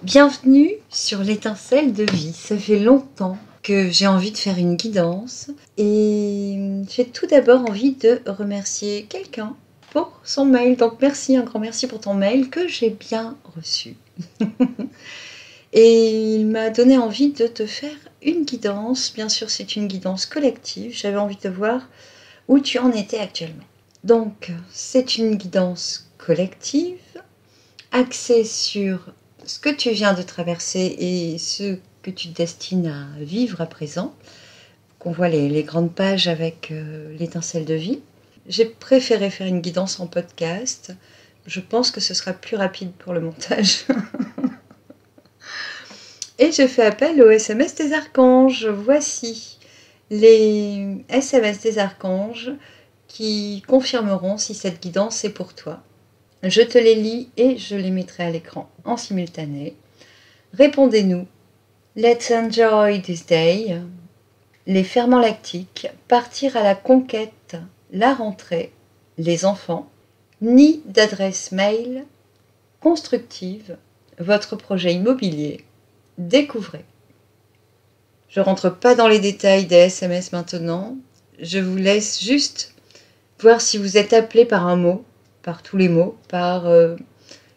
Bienvenue sur l'étincelle de vie. Ça fait longtemps que j'ai envie de faire une guidance et j'ai tout d'abord envie de remercier quelqu'un pour son mail. Donc merci, un grand merci pour ton mail que j'ai bien reçu. Et il m'a donné envie de te faire une guidance. Bien sûr, c'est une guidance collective. J'avais envie de voir où tu en étais actuellement. Donc, c'est une guidance collective axée sur ce que tu viens de traverser et ce que tu te destines à vivre à présent. Qu'on voit les grandes pages avec l'étincelle de vie. J'ai préféré faire une guidance en podcast. Je pense que ce sera plus rapide pour le montage. Et je fais appel aux SMS des archanges. Voici les SMS des archanges qui confirmeront si cette guidance est pour toi. Je te les lis et je les mettrai à l'écran en simultané. Répondez-nous. Let's enjoy this day. Les ferments lactiques, partir à la conquête, la rentrée, les enfants, ni d'adresse mail, constructive, votre projet immobilier, découvrez. Je ne rentre pas dans les détails des SMS maintenant, je vous laisse juste voir si vous êtes appelé par un mot, par tous les mots, par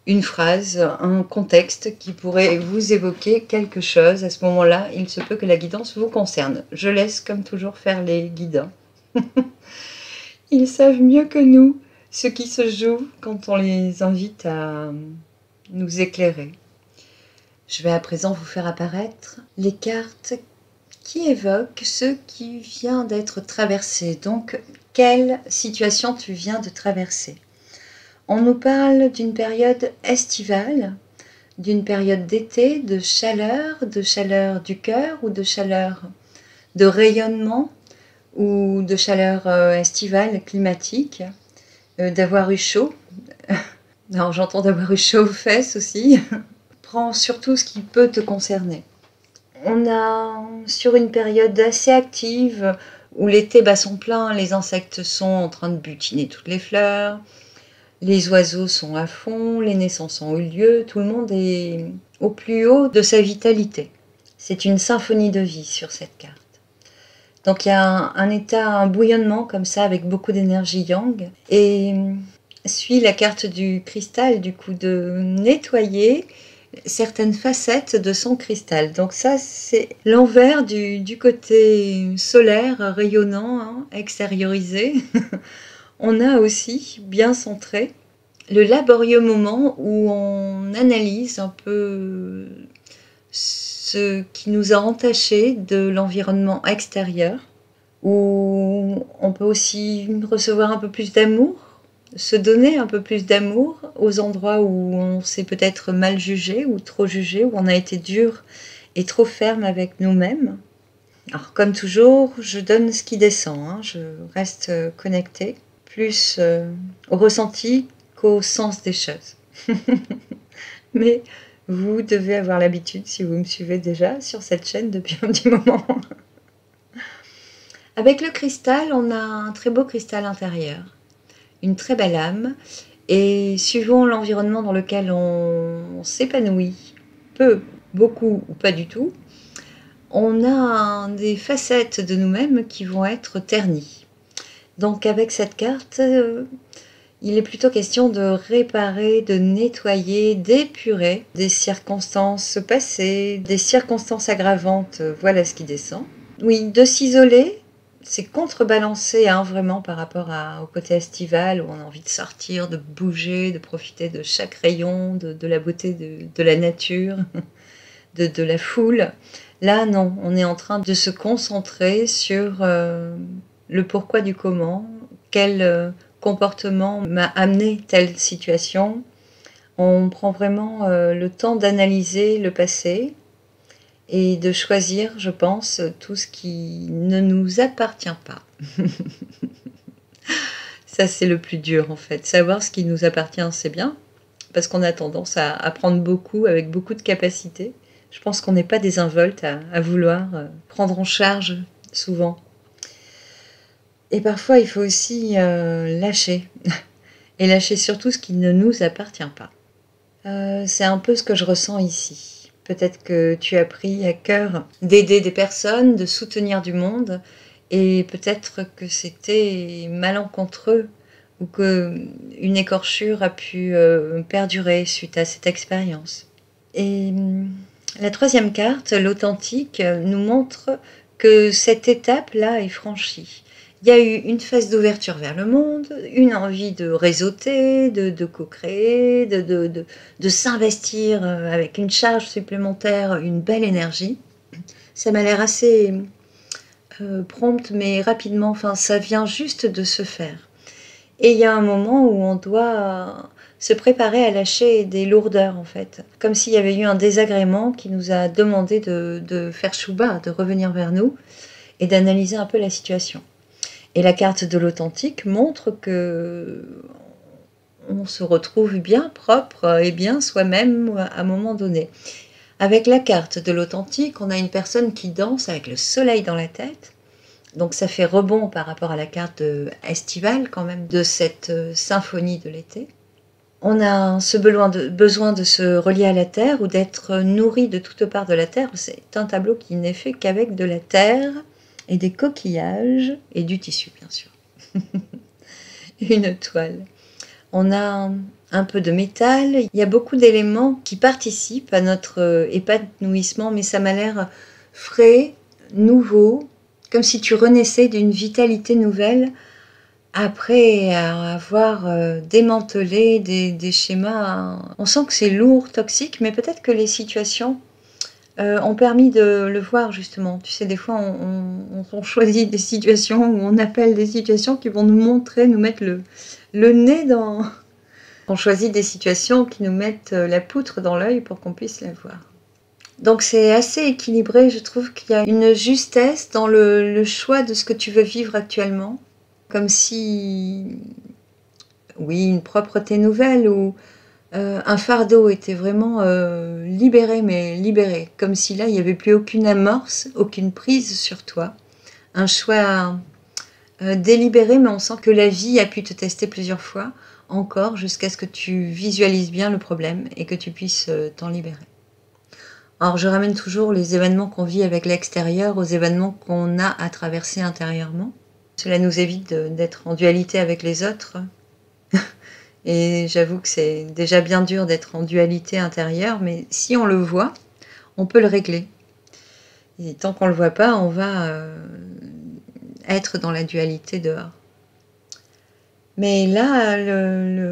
une phrase, un contexte qui pourrait vous évoquer quelque chose. À ce moment-là, il se peut que la guidance vous concerne. Je laisse comme toujours faire les guides. Ils savent mieux que nous ce qui se joue quand on les invite à nous éclairer. Je vais à présent vous faire apparaître les cartes qui évoquent ce qui vient d'être traversé. Donc, quelle situation tu viens de traverser? On nous parle d'une période estivale, d'une période d'été, de chaleur du cœur ou de chaleur de rayonnement ou de chaleur estivale climatique, d'avoir eu chaud. Alors j'entends d'avoir eu chaud aux fesses aussi. Prends surtout ce qui peut te concerner. On a sur une période assez active où l'été bat son plein, les insectes sont en train de butiner toutes les fleurs, les oiseaux sont à fond, les naissances ont eu lieu, tout le monde est au plus haut de sa vitalité. C'est une symphonie de vie sur cette carte. Donc il y a un état, un bouillonnement comme ça avec beaucoup d'énergie yang et suit la carte du cristal, du coup de nettoyer certaines facettes de son cristal. Donc ça c'est l'envers du côté solaire rayonnant, hein, extériorisé. On a aussi, bien centré, le laborieux moment où on analyse un peu ce qui nous a entachés de l'environnement extérieur, où on peut aussi recevoir un peu plus d'amour, se donner un peu plus d'amour aux endroits où on s'est peut-être mal jugé ou trop jugé, où on a été dur et trop ferme avec nous-mêmes. Alors comme toujours, je donne ce qui descend, hein, je reste connectée, plus au ressenti qu'au sens des choses. Mais vous devez avoir l'habitude, si vous me suivez déjà sur cette chaîne depuis un petit moment. Avec le cristal, on a un très beau cristal intérieur, une très belle âme, et suivant l'environnement dans lequel on s'épanouit, peu, beaucoup ou pas du tout, on a des facettes de nous-mêmes qui vont être ternies. Donc avec cette carte, il est plutôt question de réparer, de nettoyer, d'épurer des circonstances passées, des circonstances aggravantes, voilà ce qui descend. Oui, de s'isoler, c'est contrebalancé hein, vraiment par rapport au côté estival où on a envie de sortir, de bouger, de profiter de chaque rayon, de la beauté de la nature, de la foule. Là, non, on est en train de se concentrer sur le pourquoi du comment, quel comportement m'a amené telle situation. On prend vraiment le temps d'analyser le passé et de choisir, je pense, tout ce qui ne nous appartient pas. Ça, c'est le plus dur, en fait. Savoir ce qui nous appartient, c'est bien, parce qu'on a tendance à prendre beaucoup, avec beaucoup de capacité. Je pense qu'on n'est pas désinvolte à vouloir prendre en charge, souvent. Et parfois, il faut aussi lâcher. Et lâcher surtout ce qui ne nous appartient pas. C'est un peu ce que je ressens ici. Peut-être que tu as pris à cœur d'aider des personnes, de soutenir du monde, et peut-être que c'était malencontreux ou qu'une écorchure a pu perdurer suite à cette expérience. Et la troisième carte, l'authentique, nous montre que cette étape-là est franchie. Il y a eu une phase d'ouverture vers le monde, une envie de réseauter, de co-créer, de s'investir avec une charge supplémentaire, une belle énergie. Ça m'a l'air assez prompte, mais rapidement, enfin, ça vient juste de se faire. Et il y a un moment où on doit se préparer à lâcher des lourdeurs, en fait. Comme s'il y avait eu un désagrément qui nous a demandé de faire chouba, de revenir vers nous et d'analyser un peu la situation. Et la carte de l'authentique montre que on se retrouve bien propre et bien soi-même à un moment donné. Avec la carte de l'authentique, on a une personne qui danse avec le soleil dans la tête. Donc ça fait rebond par rapport à la carte estivale quand même de cette symphonie de l'été. On a ce besoin de se relier à la terre ou d'être nourri de toutes parts de la terre. C'est un tableau qui n'est fait qu'avec de la terre et des coquillages et du tissu bien sûr. Une toile. On a un peu de métal. Il y a beaucoup d'éléments qui participent à notre épanouissement, mais ça m'a l'air frais, nouveau, comme si tu renaissais d'une vitalité nouvelle après avoir démantelé des schémas. On sent que c'est lourd, toxique, mais peut-être que les situations ont permis de le voir justement. Tu sais, des fois on choisit des situations ou on appelle des situations qui vont nous montrer, nous mettre le nez dans... On choisit des situations qui nous mettent la poutre dans l'œil pour qu'on puisse la voir. Donc c'est assez équilibré, je trouve qu'il y a une justesse dans le choix de ce que tu veux vivre actuellement. Comme si, oui, une propreté nouvelle ou un fardeau était vraiment libéré, mais libéré. Comme si là, il n'y avait plus aucune amorce, aucune prise sur toi. Un choix délibéré, mais on sent que la vie a pu te tester plusieurs fois, encore, jusqu'à ce que tu visualises bien le problème et que tu puisses t'en libérer. Alors je ramène toujours les événements qu'on vit avec l'extérieur aux événements qu'on a à traverser intérieurement. Cela nous évite d'être en dualité avec les autres. Et j'avoue que c'est déjà bien dur d'être en dualité intérieure, mais si on le voit, on peut le régler. Et tant qu'on ne le voit pas, on va être dans la dualité dehors. Mais là,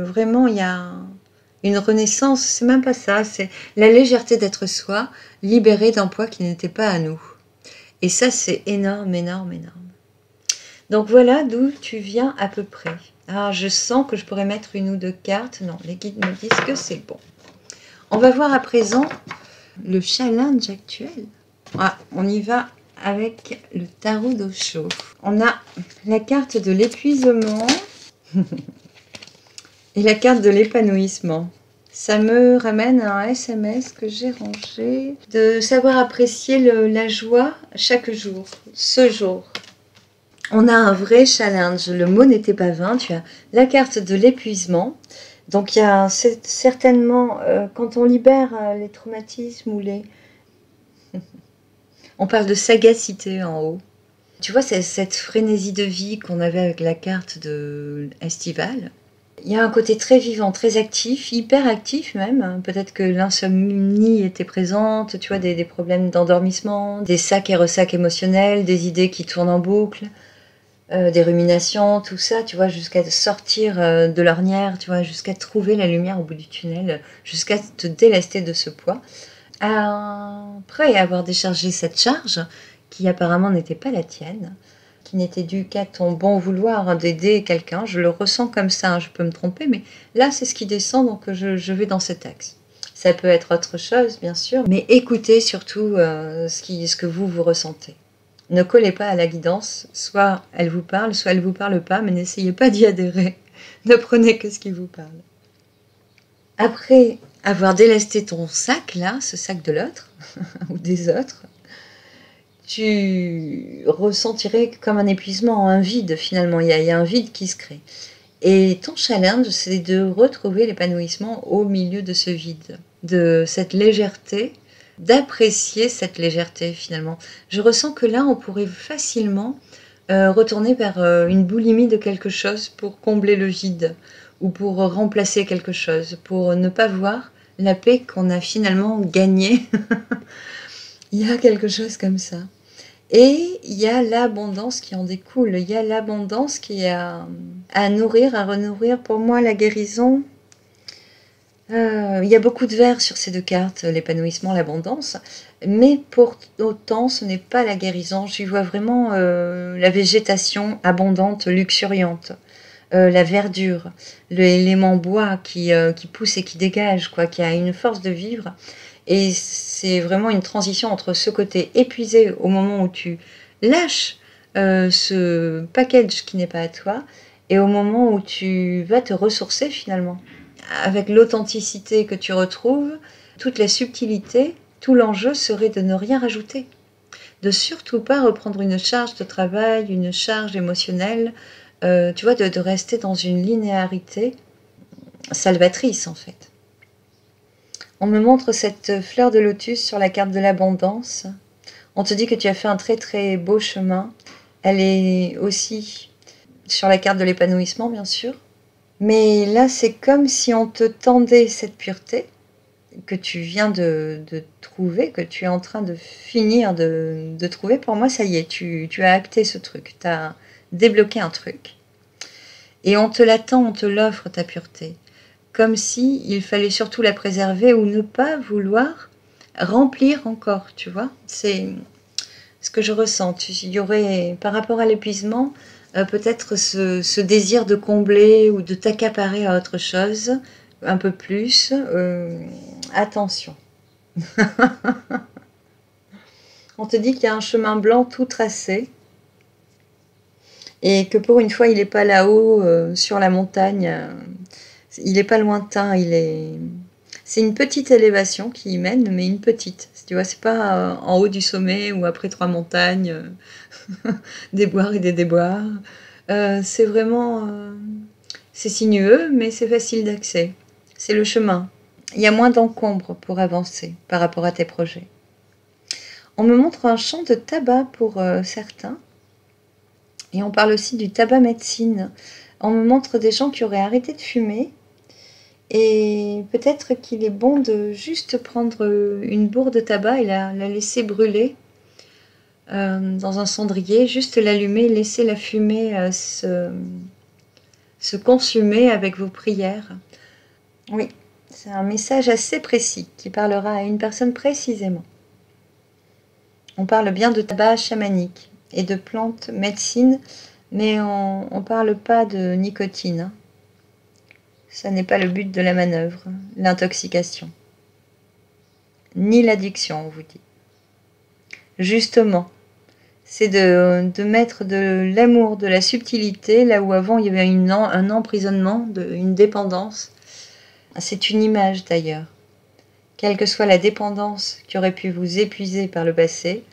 vraiment, il y a une renaissance, c'est même pas ça, c'est la légèreté d'être soi, libéré d'un poids qui n'était pas à nous. Et ça, c'est énorme, énorme, énorme. Donc voilà d'où tu viens à peu près. Ah, je sens que je pourrais mettre une ou deux cartes. Non, les guides me disent que c'est bon. On va voir à présent le challenge actuel. Ah, on y va avec le tarot d'Osho. On a la carte de l'épuisement et la carte de l'épanouissement. Ça me ramène à un SMS que j'ai rangé. De savoir apprécier la joie chaque jour, ce jour. On a un vrai challenge, le mot n'était pas vain, tu as la carte de l'épuisement. Donc il y a certainement, quand on libère les traumatismes ou les... on parle de sagacité en haut. Tu vois, c'est cette frénésie de vie qu'on avait avec la carte de estivale. Il y a un côté très vivant, très actif, hyper actif même. Peut-être que l'insomnie était présente, tu vois, des problèmes d'endormissement, des sacs et ressacs émotionnels, des idées qui tournent en boucle. Des ruminations, tout ça, tu vois, jusqu'à sortir de l'ornière, tu vois, jusqu'à trouver la lumière au bout du tunnel, jusqu'à te délester de ce poids. Après avoir déchargé cette charge, qui apparemment n'était pas la tienne, qui n'était due qu'à ton bon vouloir d'aider quelqu'un, je le ressens comme ça, hein, je peux me tromper, mais là c'est ce qui descend, donc je vais dans cet axe. Ça peut être autre chose, bien sûr, mais écoutez surtout ce que vous ressentez. Ne collez pas à la guidance, soit elle vous parle, soit elle ne vous parle pas, mais n'essayez pas d'y adhérer. Ne prenez que ce qui vous parle. Après avoir délesté ton sac, là, ce sac de l'autre, ou des autres, tu ressentirais comme un épuisement, un vide finalement. Il y a un vide qui se crée. Et ton challenge, c'est de retrouver l'épanouissement au milieu de ce vide, de cette légèreté, d'apprécier cette légèreté finalement. Je ressens que là, on pourrait facilement retourner vers une boulimie de quelque chose pour combler le vide ou pour remplacer quelque chose, pour ne pas voir la paix qu'on a finalement gagnée. Il y a quelque chose comme ça. Et il y a l'abondance qui en découle, il y a l'abondance qui est à nourrir, à renourrir. Pour moi, la guérison, il y a beaucoup de vers sur ces deux cartes, l'épanouissement, l'abondance, mais pour autant, ce n'est pas la guérison. J'y vois vraiment la végétation abondante, luxuriante, la verdure, l'élément bois qui pousse et qui dégage, quoi, qui a une force de vivre. Et c'est vraiment une transition entre ce côté épuisé au moment où tu lâches ce package qui n'est pas à toi et au moment où tu vas te ressourcer finalement. Avec l'authenticité que tu retrouves, toute la subtilité, tout l'enjeu serait de ne rien rajouter. De surtout pas reprendre une charge de travail, une charge émotionnelle, tu vois, de rester dans une linéarité salvatrice en fait. On me montre cette fleur de lotus sur la carte de l'abondance. On te dit que tu as fait un très très beau chemin. Elle est aussi sur la carte de l'épanouissement, bien sûr. Mais là, c'est comme si on te tendait cette pureté que tu viens de trouver, que tu es en train de finir de trouver. Pour moi, ça y est, tu as acté ce truc. Tu as débloqué un truc. Et on te l'attend, on te l'offre, ta pureté. Comme si il fallait surtout la préserver ou ne pas vouloir remplir encore, tu vois. C'est ce que je ressens. Il y aurait, par rapport à l'épuisement, peut-être ce désir de combler ou de t'accaparer à autre chose, un peu plus. Attention. On te dit qu'il y a un chemin blanc tout tracé et que pour une fois, il n'est pas là-haut, sur la montagne. Il n'est pas lointain, c'est une petite élévation qui y mène, mais une petite. Tu vois, c'est pas en haut du sommet ou après 3 montagnes, des boires et des déboires. C'est vraiment, c'est sinueux, mais c'est facile d'accès. C'est le chemin. Il y a moins d'encombre pour avancer par rapport à tes projets. On me montre un champ de tabac pour certains. Et on parle aussi du tabac médecine. On me montre des gens qui auraient arrêté de fumer. Et peut-être qu'il est bon de juste prendre une bourre de tabac et la laisser brûler dans un cendrier, juste l'allumer, laisser la fumée se consumer avec vos prières. Oui, c'est un message assez précis qui parlera à une personne précisément. On parle bien de tabac chamanique et de plantes médecine, mais on ne parle pas de nicotine. Hein. Ça n'est pas le but de la manœuvre, l'intoxication. Ni l'addiction, on vous dit. Justement, c'est de mettre de l'amour, de la subtilité, là où avant il y avait un emprisonnement, une dépendance. C'est une image d'ailleurs. Quelle que soit la dépendance qui aurait pu vous épuiser par le passé,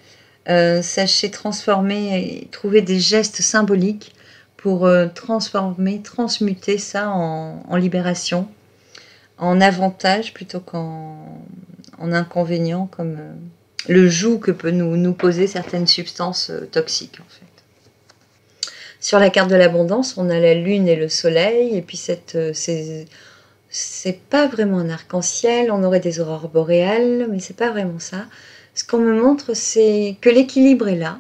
sachez transformer et trouver des gestes symboliques pour transformer, transmuter ça en libération, en avantage plutôt qu'en inconvénient, comme le joug que peut nous poser certaines substances toxiques en fait. Sur la carte de l'abondance, on a la lune et le soleil, et puis c'est pas vraiment un arc-en-ciel, on aurait des aurores boréales, mais c'est pas vraiment ça. Ce qu'on me montre, c'est que l'équilibre est là,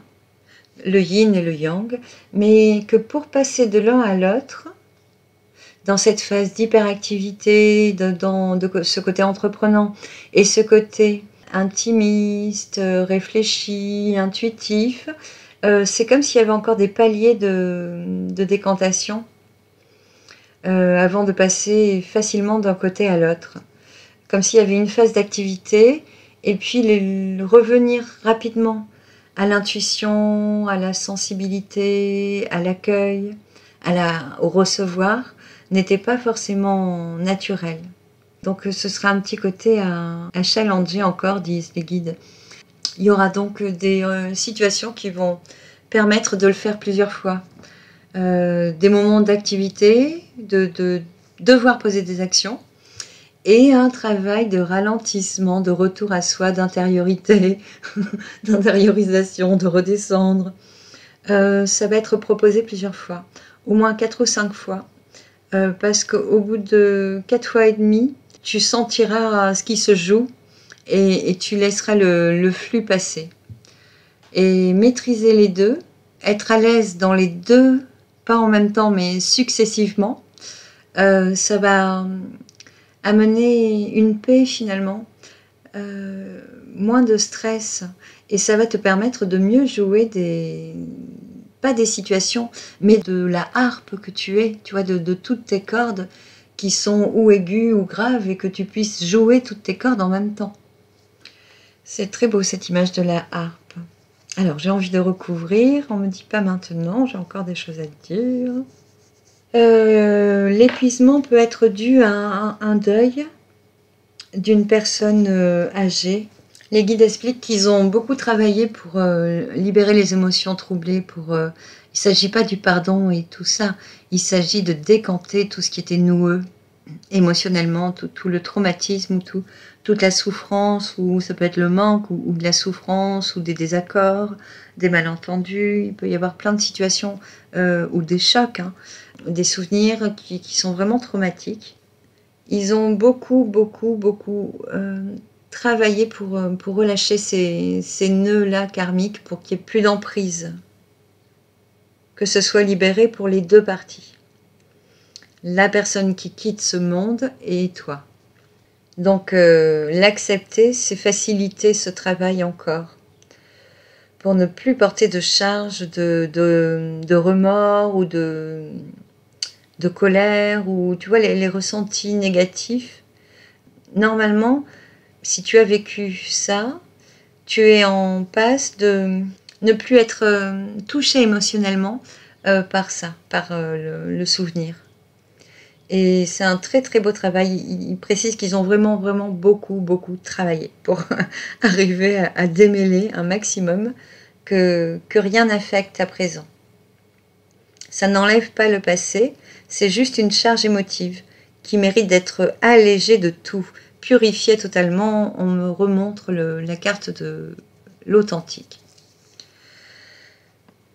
le yin et le yang, mais que pour passer de l'un à l'autre, dans cette phase d'hyperactivité, de ce côté entreprenant et ce côté intimiste, réfléchi, intuitif, c'est comme s'il y avait encore des paliers de décantation avant de passer facilement d'un côté à l'autre. Comme s'il y avait une phase d'activité et puis revenir rapidement à l'intuition, à la sensibilité, à l'accueil, au recevoir, n'était pas forcément naturel. Donc ce sera un petit côté à challenger encore, disent les guides. Il y aura donc des situations qui vont permettre de le faire plusieurs fois. des moments d'activité, de devoir poser des actions, et un travail de ralentissement, de retour à soi, d'intériorité, d'intériorisation, de redescendre. Ça va être proposé plusieurs fois, au moins 4 ou 5 fois, parce qu'au bout de 4 fois et demi, tu sentiras ce qui se joue et tu laisseras le flux passer. Et maîtriser les deux, être à l'aise dans les deux, pas en même temps mais successivement, ça va amener une paix finalement, moins de stress, et ça va te permettre de mieux jouer pas des situations, mais de la harpe que tu es, tu vois, de toutes tes cordes qui sont ou aiguës ou graves, et que tu puisses jouer toutes tes cordes en même temps. C'est très beau cette image de la harpe. Alors j'ai envie de recouvrir, on me dit pas maintenant, j'ai encore des choses à dire. L'épuisement peut être dû à un deuil d'une personne âgée. Les guides expliquent qu'ils ont beaucoup travaillé pour libérer les émotions troublées. Il ne s'agit pas du pardon et tout ça, il s'agit de décanter tout ce qui était noueux émotionnellement, tout le traumatisme, ou toute la souffrance, ou ça peut être le manque, ou de la souffrance, ou des désaccords, des malentendus. Il peut y avoir plein de situations, ou des chocs, hein, des souvenirs qui sont vraiment traumatiques. Ils ont beaucoup travaillé pour relâcher ces nœuds-là karmiques, pour qu'il n'y ait plus d'emprise, que ce soit libéré pour les deux parties. La personne qui quitte ce monde et toi. Donc l'accepter, c'est faciliter ce travail encore, pour ne plus porter de charge de remords ou de colère, ou tu vois les ressentis négatifs. Normalement, si tu as vécu ça, tu es en passe de ne plus être touché émotionnellement par ça, par le souvenir. Et c'est un très très beau travail. Ils précisent qu'ils ont vraiment beaucoup travaillé pour arriver à démêler un maximum que rien n'affecte à présent. Ça n'enlève pas le passé, c'est juste une charge émotive qui mérite d'être allégée de tout, purifiée totalement. On me remontre la carte de l'authentique.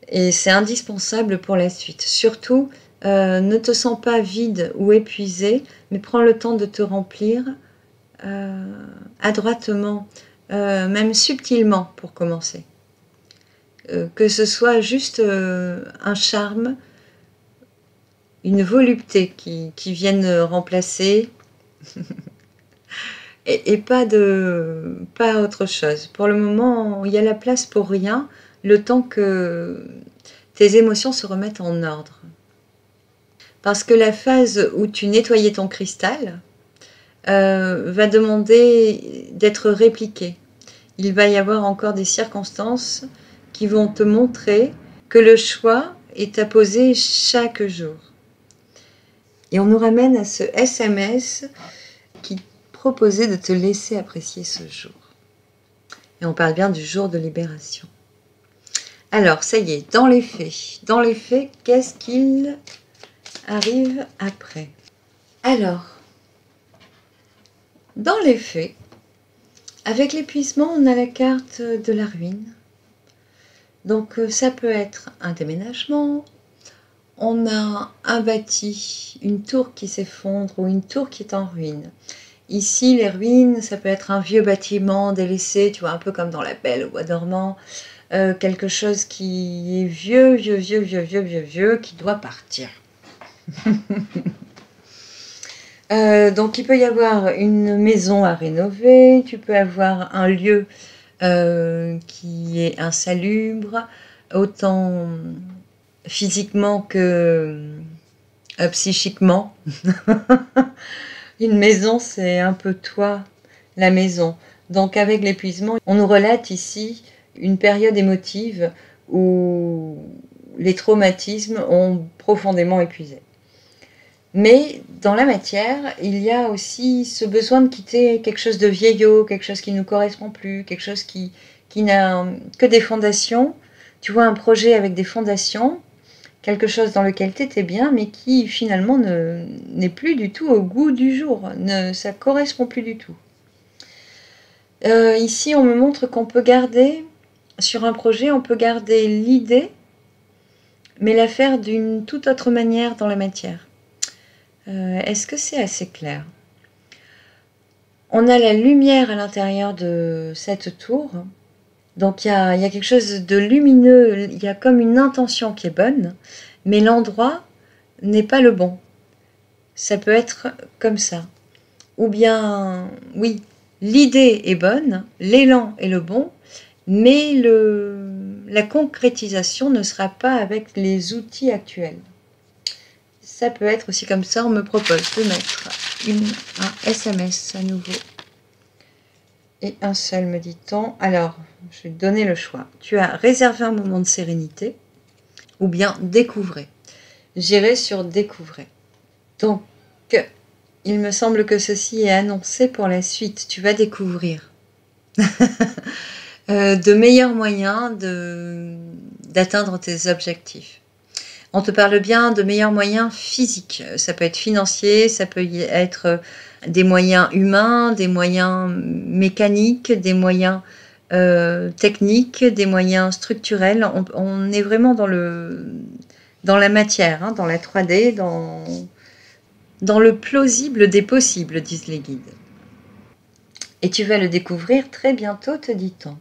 Et c'est indispensable pour la suite. Surtout, ne te sens pas vide ou épuisé, mais prends le temps de te remplir adroitement, même subtilement pour commencer. Que ce soit juste un charme, une volupté qui vienne remplacer et pas autre chose. Pour le moment, il y a la place pour rien, le temps que tes émotions se remettent en ordre. Parce que la phase où tu nettoyais ton cristal va demander d'être répliquée. Il va y avoir encore des circonstances qui vont te montrer que le choix est à poser chaque jour. Et on nous ramène à ce SMS qui proposait de te laisser apprécier ce jour. Et on parle bien du jour de libération. Alors, ça y est, dans les faits, qu'est-ce qu'il arrive après? Alors, dans les faits, avec l'épuisement, on a la carte de la ruine. Donc ça peut être un déménagement, on a un bâti, une tour qui s'effondre ou une tour qui est en ruine. Ici, les ruines, ça peut être un vieux bâtiment délaissé, tu vois, un peu comme dans La Belle au bois dormant, quelque chose qui est vieux, qui doit partir. Donc il peut y avoir une maison à rénover, tu peux avoir un lieu qui est insalubre, autant physiquement que psychiquement. Une maison, c'est un peu toi, la maison. Donc avec l'épuisement, on nous relate ici une période émotive où les traumatismes ont profondément épuisé. Mais dans la matière, il y a aussi ce besoin de quitter quelque chose de vieillot, quelque chose qui ne nous correspond plus, quelque chose qui n'a que des fondations. Tu vois un projet avec des fondations quelque chose dans lequel tu étais bien, mais qui finalement n'est plus du tout au goût du jour, ça ne correspond plus du tout. Ici, on me montre qu'on peut garder, sur un projet, on peut garder l'idée, mais la faire d'une toute autre manière dans la matière. Est-ce que c'est assez clair? On a la lumière à l'intérieur de cette tour. Donc il y a quelque chose de lumineux, il y a comme une intention qui est bonne, mais l'endroit n'est pas le bon. Ça peut être comme ça. Ou bien, oui, l'idée est bonne, l'élan est le bon, mais la concrétisation ne sera pas avec les outils actuels. Ça peut être aussi comme ça. On me propose de mettre un SMS à nouveau. Et un seul, me dit-on. Alors, je vais te donner le choix. Tu as réservé un moment de sérénité ou bien découvrez. J'irai sur découvrez. Donc, il me semble que ceci est annoncé pour la suite. Tu vas découvrir de meilleurs moyens d'atteindre tes objectifs. On te parle bien de meilleurs moyens physiques. Ça peut être financier, ça peut être des moyens humains, des moyens mécaniques, des moyens techniques, des moyens structurels. On est vraiment dans la matière, hein, dans la 3D, dans le plausible des possibles, disent les guides. Et tu vas le découvrir très bientôt, te dit-on.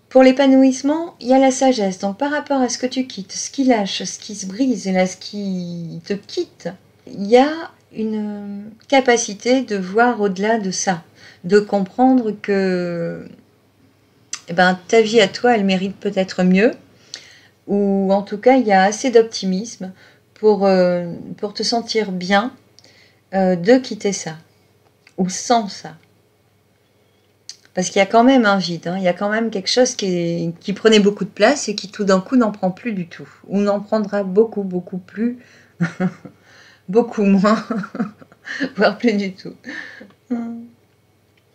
Pour l'épanouissement, il y a la sagesse. Donc par rapport à ce que tu quittes, ce qui lâche, ce qui se brise et là ce qui te quitte, il y a une capacité de voir au-delà de ça, de comprendre que ta vie à toi, elle mérite peut-être mieux, ou en tout cas il y a assez d'optimisme pour te sentir bien de quitter ça, ou sans ça. Parce qu'il y a quand même un vide, hein. Il y a quand même quelque chose qui prenait beaucoup de place et qui tout d'un coup n'en prend plus du tout. Ou n'en prendra beaucoup, beaucoup plus, beaucoup moins, voire plus du tout.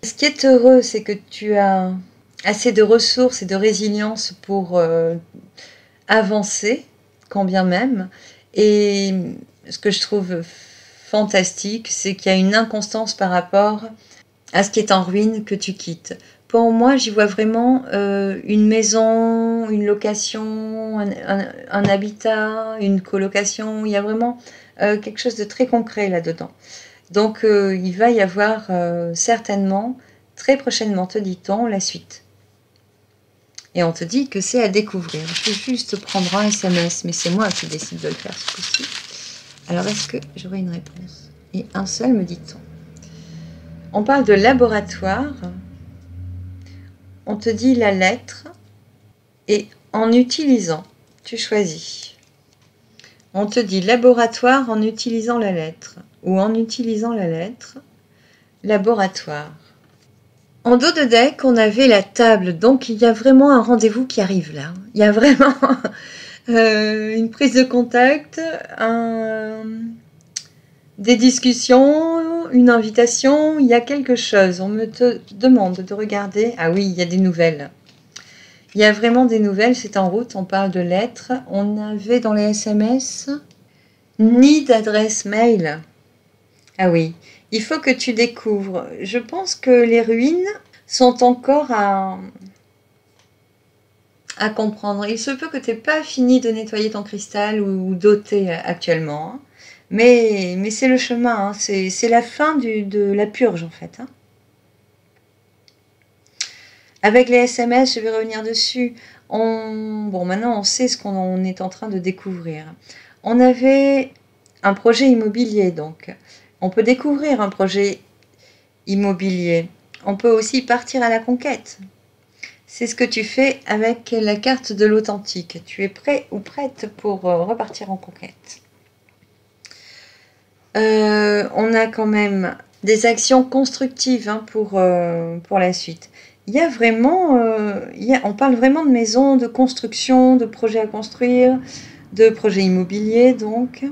Ce qui est heureux, c'est que tu as assez de ressources et de résilience pour avancer, quand bien même. Et ce que je trouve fantastique, c'est qu'il y a une inconstance par rapport à ce qui est en ruine que tu quittes. Pour moi, j'y vois vraiment une maison, une location, un habitat, une colocation. Il y a vraiment quelque chose de très concret là-dedans. Donc, il va y avoir certainement, très prochainement, te dit-on, la suite. Et on te dit que c'est à découvrir. Je vais juste prendre un SMS, mais c'est moi qui décide de le faire ce coup-ci. Alors, est-ce que j'aurai une réponse? Et un seul, me dit-on. On parle de laboratoire, on te dit la lettre, et en utilisant, tu choisis. On te dit laboratoire en utilisant la lettre, ou en utilisant la lettre, laboratoire. En dos de deck, on avait la table, donc il y a vraiment un rendez-vous qui arrive là. Il y a vraiment une prise de contact, des discussions, une invitation, il y a quelque chose. On me te demande de regarder. Ah oui, il y a des nouvelles. Il y a vraiment des nouvelles, c'est en route, on parle de lettres. On avait dans les SMS ni d'adresse mail. Ah oui, il faut que tu découvres. Je pense que les ruines sont encore à comprendre. Il se peut que tu n'aies pas fini de nettoyer ton cristal ou d'ôter actuellement, hein. Mais c'est le chemin, hein. C'est la fin de la purge en fait, hein. Avec les SMS, je vais revenir dessus. Bon, maintenant on sait ce qu'on est en train de découvrir. On avait un projet immobilier, donc on peut découvrir un projet immobilier. On peut aussi partir à la conquête. C'est ce que tu fais avec la carte de l'authentique. Tu es prêt ou prête pour repartir en conquête. On a quand même des actions constructives, hein, pour la suite. Il y a vraiment, on parle vraiment de maisons, de construction, de projets à construire, de projets immobiliers, donc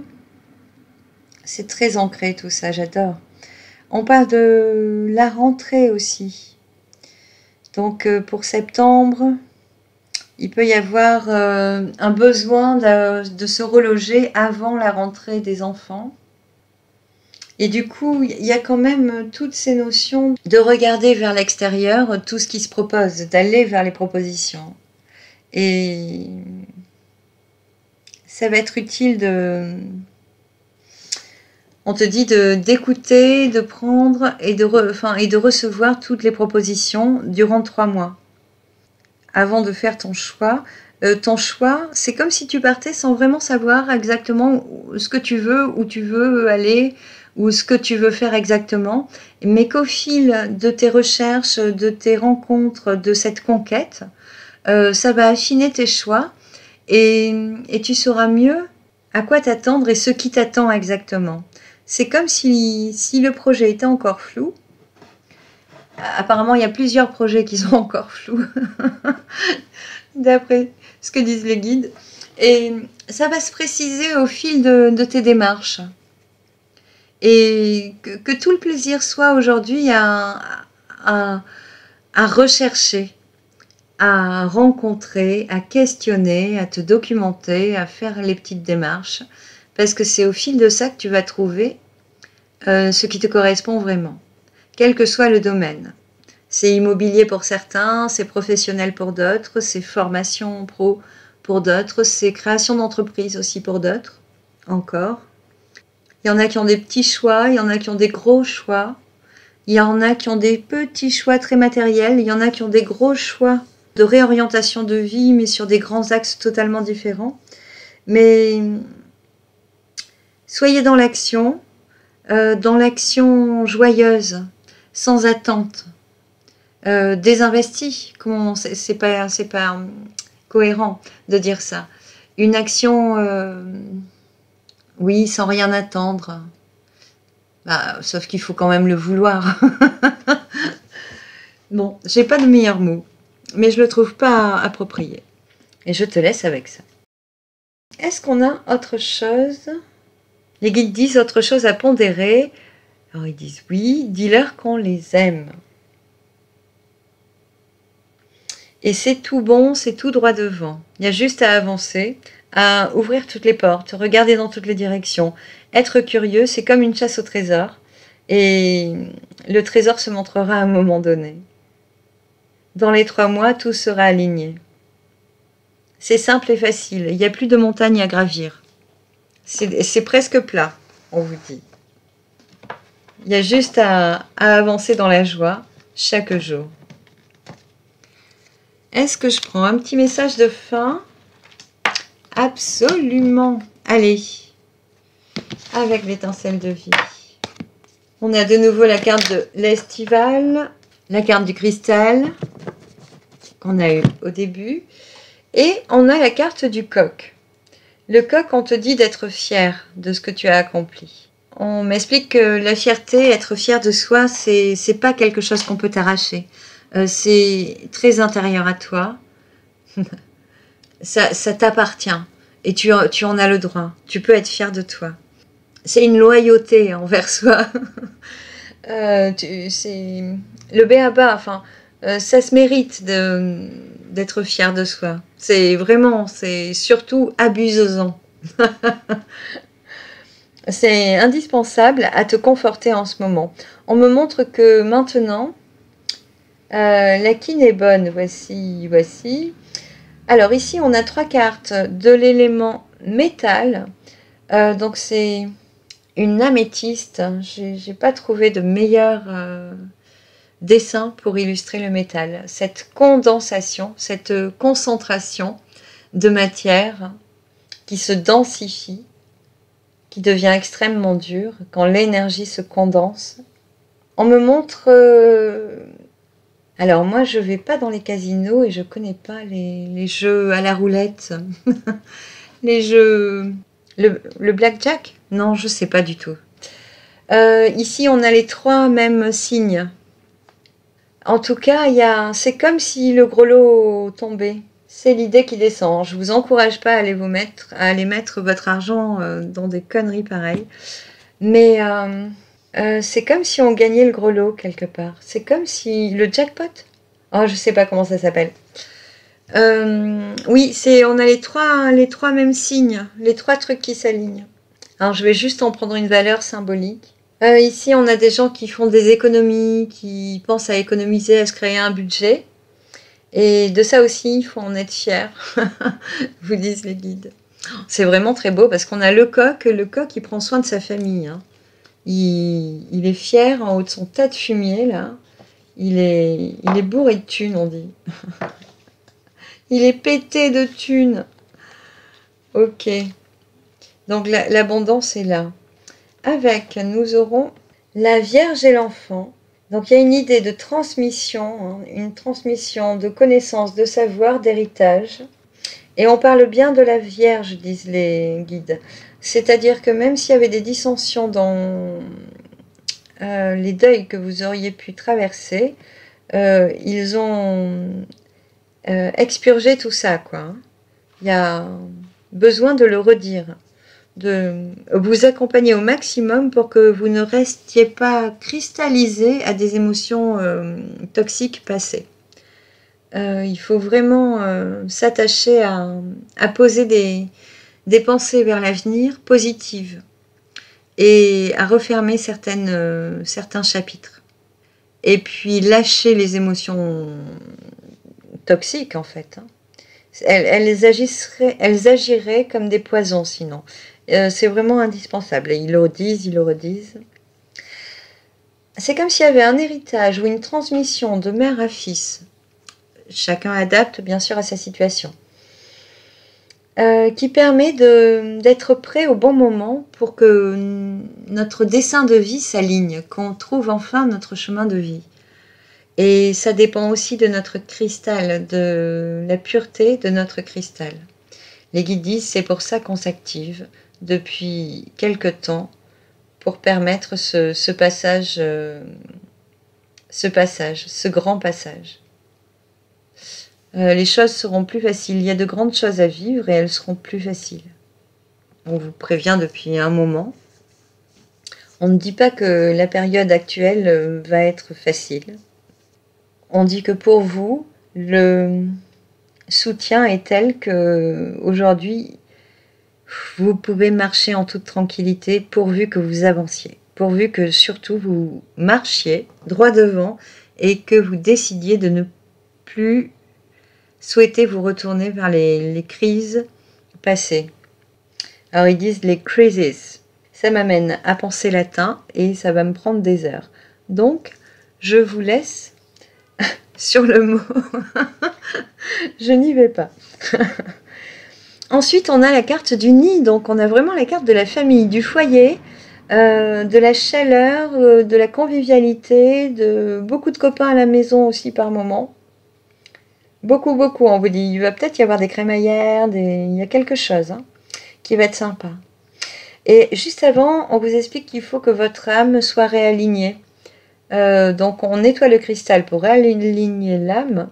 c'est très ancré tout ça, j'adore. On parle de la rentrée aussi. Donc pour septembre, Il peut y avoir un besoin de se reloger avant la rentrée des enfants. Et du coup, il y a quand même toutes ces notions de regarder vers l'extérieur, tout ce qui se propose, d'aller vers les propositions. Et ça va être utile on te dit d'écouter, de prendre et de recevoir toutes les propositions durant 3 mois. Avant de faire ton choix, c'est comme si tu partais sans vraiment savoir exactement ce que tu veux, où tu veux aller, ou ce que tu veux faire exactement, mais qu'au fil de tes recherches, de tes rencontres, de cette conquête, ça va affiner tes choix et tu sauras mieux à quoi t'attendre et ce qui t'attend exactement. C'est comme si le projet était encore flou. Apparemment, il y a plusieurs projets qui sont encore flous, d'après ce que disent les guides. Et ça va se préciser au fil de tes démarches. Et que tout le plaisir soit aujourd'hui à rechercher, à rencontrer, à questionner, à te documenter, à faire les petites démarches. Parce que c'est au fil de ça que tu vas trouver ce qui te correspond vraiment, quel que soit le domaine. C'est immobilier pour certains, c'est professionnel pour d'autres, c'est formation pro pour d'autres, c'est création d'entreprise aussi pour d'autres, encore. Il y en a qui ont des petits choix, il y en a qui ont des gros choix, il y en a qui ont des petits choix très matériels, il y en a qui ont des gros choix de réorientation de vie, mais sur des grands axes totalement différents. Mais soyez dans l'action joyeuse, sans attente, désinvestie. C'est pas cohérent de dire ça. Une action, oui, sans rien attendre. Bah, sauf qu'il faut quand même le vouloir. Bon, j'ai pas de meilleur mot, mais je le trouve pas approprié. Et je te laisse avec ça. Est-ce qu'on a autre chose? Les guides disent autre chose à pondérer. Alors ils disent oui, dis-leur qu'on les aime. Et c'est tout bon, c'est tout droit devant. Il y a juste à avancer, à ouvrir toutes les portes, regarder dans toutes les directions. Être curieux, c'est comme une chasse au trésor. Et le trésor se montrera à un moment donné. Dans les 3 mois, tout sera aligné. C'est simple et facile. Il n'y a plus de montagnes à gravir. C'est presque plat, on vous dit. Il y a juste à avancer dans la joie chaque jour. Est-ce que je prends un petit message de fin? Absolument. Allez, avec l'étincelle de vie. On a de nouveau la carte de l'estival, la carte du cristal qu'on a eu au début, et on a la carte du coq. Le coq, on te dit d'être fier de ce que tu as accompli. On m'explique que la fierté, être fier de soi, c'est pas quelque chose qu'on peut t'arracher. C'est très intérieur à toi. ça t'appartient. Et tu en as le droit. Tu peux être fier de toi. C'est une loyauté envers soi. C'est le b.a.-ba. Enfin, ça se mérite d'être fier de soi. C'est surtout abusant. C'est indispensable à te conforter en ce moment. On me montre que maintenant, la quine est bonne. Voici. Alors ici, on a 3 cartes de l'élément métal. Donc c'est une améthyste. J'ai pas trouvé de meilleur dessin pour illustrer le métal. Cette condensation, cette concentration de matière qui se densifie, qui devient extrêmement dure quand l'énergie se condense. On me montre... Alors moi, je vais pas dans les casinos et je connais pas les jeux à la roulette. Les jeux... Le blackjack? Non, je sais pas du tout. Ici, on a les 3 mêmes signes. En tout cas, c'est comme si le gros lot tombait. C'est l'idée qui descend. Je vous encourage pas à aller mettre votre argent dans des conneries pareilles. Mais c'est comme si on gagnait le gros lot quelque part. C'est comme si le jackpot. Oh, je sais pas comment ça s'appelle. Oui, on a les trois mêmes signes, les trois trucs qui s'alignent. Alors je vais juste en prendre une valeur symbolique. Ici, on a des gens qui font des économies, qui pensent à économiser, à se créer un budget. Et de ça aussi, il faut en être fier, vous disent les guides. C'est vraiment très beau parce qu'on a le coq il prend soin de sa famille. Hein. Il est fier en haut de son tas de fumier, là. Il est bourré de thunes, on dit. Il est pété de thunes. Ok. Donc l'abondance est là. Avec, nous aurons la Vierge et l'enfant. Donc il y a une idée de transmission, hein, une transmission de connaissances, de savoir, d'héritage. Et on parle bien de la Vierge, disent les guides. C'est-à-dire que même s'il y avait des dissensions dans les deuils que vous auriez pu traverser, ils ont expurgé tout ça, quoi. Hein. Il y a besoin de le redire, de vous accompagner au maximum pour que vous ne restiez pas cristallisé à des émotions toxiques passées. Il faut vraiment s'attacher à poser des pensées vers l'avenir positives et à refermer certains chapitres. Et puis lâcher les émotions toxiques en fait. Hein. Elles agiraient comme des poisons sinon. C'est vraiment indispensable. Et ils le redisent. C'est comme s'il y avait un héritage ou une transmission de mère à fils. Chacun adapte bien sûr à sa situation. Qui permet d'être prêt au bon moment pour que notre dessein de vie s'aligne, qu'on trouve enfin notre chemin de vie. Et ça dépend aussi de notre cristal, de la pureté de notre cristal. Les guides disent c'est pour ça qu'on s'active depuis quelque temps pour permettre ce grand passage. Les choses seront plus faciles. Il y a de grandes choses à vivre et elles seront plus faciles. On vous prévient depuis un moment. On ne dit pas que la période actuelle va être facile. On dit que pour vous, le soutien est tel que aujourd'hui, vous pouvez marcher en toute tranquillité pourvu que vous avanciez. Pourvu que surtout vous marchiez droit devant et que vous décidiez de ne plus souhaiter vous retourner vers les crises passées. Alors ils disent les crises. Ça m'amène à penser latin et ça va me prendre des heures. Donc, je vous laisse sur le mot. Je n'y vais pas. Ensuite, on a la carte du nid. Donc, on a vraiment la carte de la famille, du foyer, de la chaleur, de la convivialité, de beaucoup de copains à la maison aussi par moment. Beaucoup, on vous dit. Il va peut-être y avoir des crémaillères, il y a quelque chose qui va être sympa. Et juste avant, on vous explique qu'il faut que votre âme soit réalignée. Donc on nettoie le cristal pour réaligner l'âme,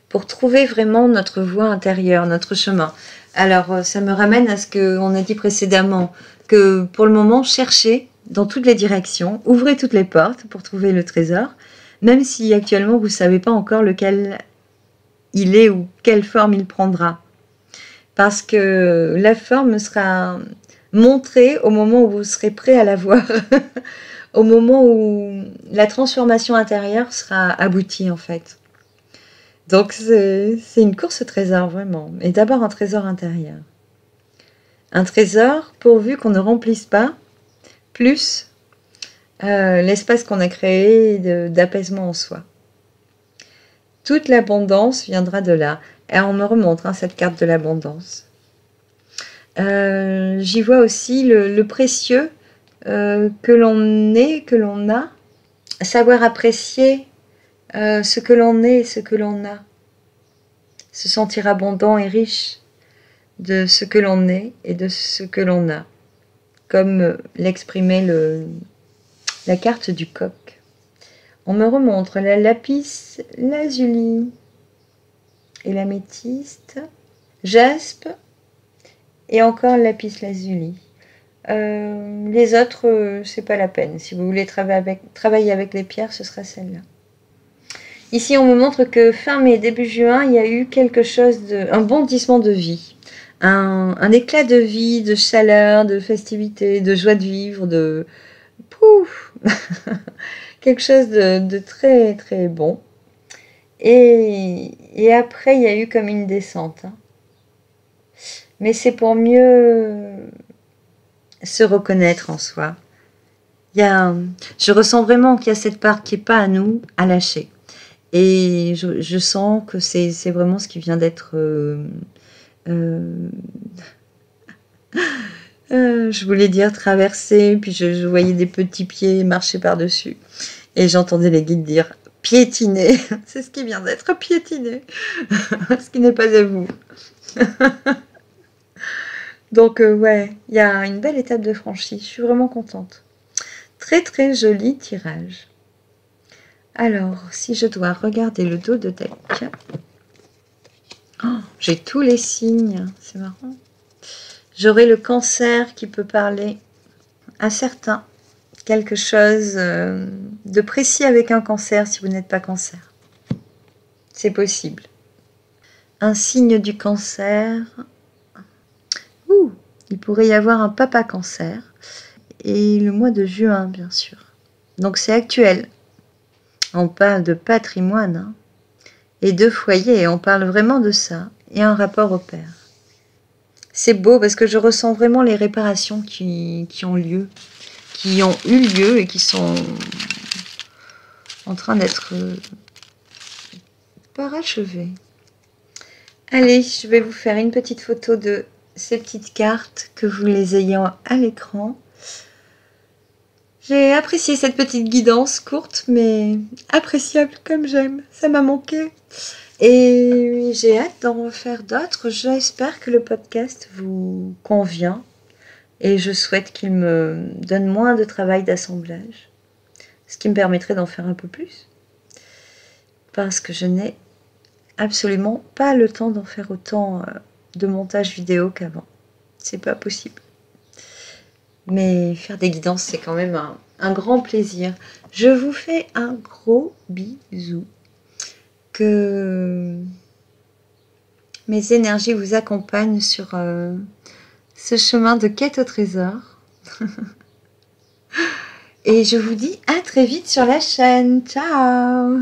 pour trouver vraiment notre voie intérieure, notre chemin. Alors ça me ramène à ce qu'on a dit précédemment, que pour le moment, cherchez dans toutes les directions, ouvrez toutes les portes pour trouver le trésor, même si actuellement vous ne savez pas encore lequel il est ou quelle forme il prendra. Parce que la forme sera montrée au moment où vous serez prêt à la voir. Au moment où la transformation intérieure sera aboutie en fait. Donc c'est une course au trésor vraiment. Et d'abord un trésor intérieur. Un trésor pourvu qu'on ne remplisse pas plus l'espace qu'on a créé d'apaisement en soi. Toute l'abondance viendra de là. Et on me remontre cette carte de l'abondance. J'y vois aussi le précieux que l'on est, que l'on a, savoir apprécier ce que l'on est et ce que l'on a, se sentir abondant et riche de ce que l'on est et de ce que l'on a, comme l'exprimait la carte du coq. On me remontre la lapis lazuli et l'améthyste, jaspe et encore lapis lazuli. Les autres, c'est pas la peine. Si vous voulez travailler avec les pierres, ce sera celle-là. Ici, on me montre que fin mai, début juin, il y a eu quelque chose un bondissement de vie. Un éclat de vie, de chaleur, de festivité, de joie de vivre, de... Pouf quelque chose de très très bon. Et après, il y a eu comme une descente. Hein. Mais c'est pour mieux se reconnaître en soi. Je ressens vraiment qu'il y a cette part qui n'est pas à nous, à lâcher. Et je sens que c'est vraiment ce qui vient d'être... je voulais dire traverser, puis je voyais des petits pieds marcher par-dessus. Et j'entendais les guides dire piétiner. C'est ce qui vient d'être piétiné. Ce qui n'est pas à vous. Donc ouais, il y a une belle étape de franchie. Je suis vraiment contente. Très très joli tirage. Alors, si je dois regarder le dos de deck, oh, j'ai tous les signes, c'est marrant. J'aurai le cancer qui peut parler à certains. Quelque chose de précis avec un cancer si vous n'êtes pas cancer. C'est possible. Un signe du cancer. Ouh, il pourrait y avoir un papa cancer. Et le mois de juin, bien sûr. Donc c'est actuel. On parle de patrimoine hein, et de foyer. On parle vraiment de ça. Et un rapport au père. C'est beau parce que je ressens vraiment les réparations qui ont lieu. Qui ont eu lieu et qui sont en train d'être parachevées. Allez, je vais vous faire une petite photo de ces petites cartes que vous les ayez à l'écran. J'ai apprécié cette petite guidance courte, mais appréciable comme j'aime. Ça m'a manqué. Et j'ai hâte d'en refaire d'autres. J'espère que le podcast vous convient. Et je souhaite qu'il me donne moins de travail d'assemblage. Ce qui me permettrait d'en faire un peu plus. Parce que je n'ai absolument pas le temps d'en faire autant de montage vidéo qu'avant. C'est pas possible. Mais faire des guidances, c'est quand même un grand plaisir. Je vous fais un gros bisou. Que mes énergies vous accompagnent sur ce chemin de quête au trésor. Et je vous dis à très vite sur la chaîne. Ciao!